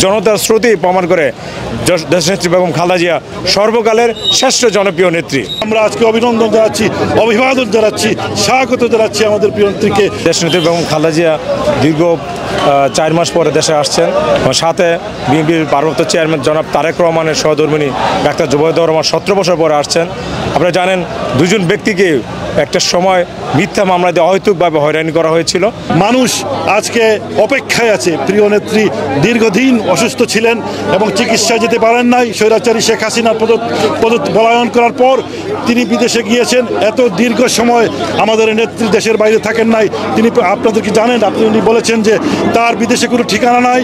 জনতার স্রোতই প্রমাণ করে দেশনেত্রী বেগম খালেদা জিয়া সর্বকালের শ্রেষ্ঠ জনপ্রিয় নেত্রী। আমরা আজকে অভিনন্দন জানাচ্ছি, অভিবাদন জানাচ্ছি, স্বাগত জানাচ্ছি আমাদের প্রিয় নেত্রীকে। দেশনেত্রী বেগম খালেদা জিয়া দীর্ঘ 4 মাস পরে দেশে আসছেন। সাথে বিএনপির ভারপ্রাপ্ত চেয়ারম্যান জনাব তারেক রহমানের সহধর্মিণী ডাক্তার জুবাইদুর রহমান 17 বছর পরে আসছেন। আপনারা জানেন দুজন ব্যক্তিকে একটা সময় মিথ্যা মামলা দিয়ে অহেতুকভাবে হয়রানি করা হয়েছিল। মানুষ আজকে অপেক্ষায় আছে। প্রিয় নেত্রী দীর্ঘদিন অসুস্থ ছিলেন এবং চিকিৎসায় যেতে পারেন নাই। স্বৈরাচারী শেখ হাসিনা পলায়ন করার পর তিনি বিদেশে গিয়েছেন। এত দীর্ঘ সময় আমাদের নেত্রী দেশের বাইরে থাকেন নাই। তিনি আপনাদের কি জানেন, আপনি বলেছেন যে তার বিদেশে কোনো ঠিকানা নাই।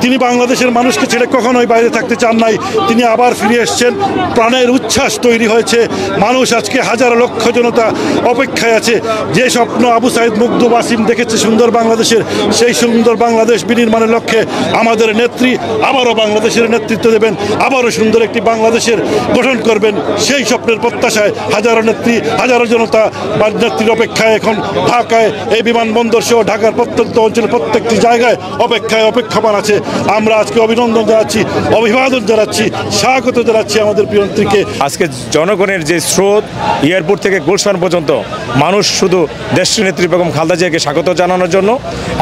তিনি বাংলাদেশের মানুষকে ছেড়ে কখনোই বাইরে থাকতে চান নাই। তিনি আবার ফিরে এসছেন। প্রাণের উচ্ছ্বাস তৈরি হয়েছে। মানুষ আজকে হাজার লক্ষ জনতা অপেক্ষায় আছে। যে স্বপ্ন আবু সাইদ মুগ্ধ ওয়াসিম দেখেছে সুন্দর বাংলাদেশের, সেই সুন্দর বাংলাদেশ বিনির্মাণের লক্ষ্যে আমাদের নেত্রী আবারও বাংলাদেশের নেতৃত্ব দেবেন, আবারও সুন্দর একটি বাংলাদেশের গঠন করবেন। সেই স্বপ্নের প্রত্যাশায় হাজারো নেত্রী, হাজারো জনতা বা নেত্রীর অপেক্ষায় এখন ঢাকায় এই বিমানবন্দর সহ ঢাকার প্রত্যন্ত অঞ্চলের প্রত্যেকটি জায়গায় অপেক্ষামান আছে। আমরা আজকে অভিনন্দন জানাচ্ছি, অভিবাদন জানাচ্ছি, স্বাগত জানাচ্ছি আমাদের প্রিয় নেত্রীকে। আজকে জনগণের যে স্রোত, এয়ারপোর্ট থেকে গুলশান পর্যন্ত মানুষ শুধু দেশনেত্রী বেগম খালেদা জিয়াকে স্বাগত জানানোর জন্য,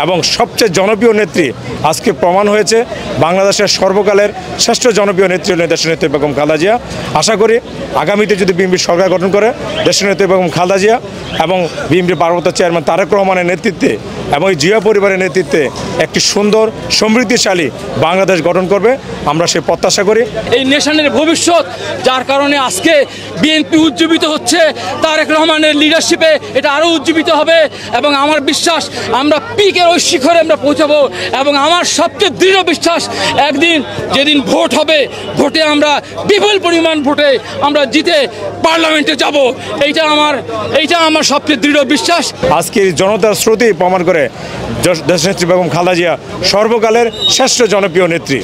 এবং সবচেয়ে জনপ্রিয় নেত্রী আজকে প্রমাণ হয়েছে বাংলাদেশের সর্বকালের শ্রেষ্ঠ জনপ্রিয় নেত্রী হলেন দেশনেত্রী বেগম খালেদা জিয়া। আশা করি আগামীতে যদি বিএনপি সরকার গঠন করে দেশনেত্রী বেগম খালেদা জিয়া এবং বিএনপির ভারপ্রাপ্ত চেয়ারম্যান তারেক রহমানের নেতৃত্বে এবং এই জিয়া পরিবারের নেতৃত্বে একটি সুন্দর সমৃদ্ধিশালী বাংলাদেশ গঠন করবে, আমরা সে প্রত্যাশা করি। এই নেশনের ভবিষ্যৎ, যার কারণে আজকে বিএনপি উজ্জীবিত হচ্ছে, তারেক রহমানের লিডারশিপে এটা আরও উজ্জীবিত হবে এবং আমার বিশ্বাস আমরা পিকের ওই শিখরে আমরা পৌঁছাবো। এবং আমার সবচেয়ে দৃঢ় বিশ্বাস একদিন যেদিন ভোট হবে, ভোটে আমরা বিপুল পরিমাণ ভোটে আমরা জিতে পার্লামেন্টে যাব। এইটা আমার সবচেয়ে দৃঢ় বিশ্বাস। আজকে জনতার স্রোতই প্রমাণ করে দেশনেত্রী বেগম খালেদা জিয়া সর্বকালের শ্রেষ্ঠ জনপ্রিয় নেত্রী।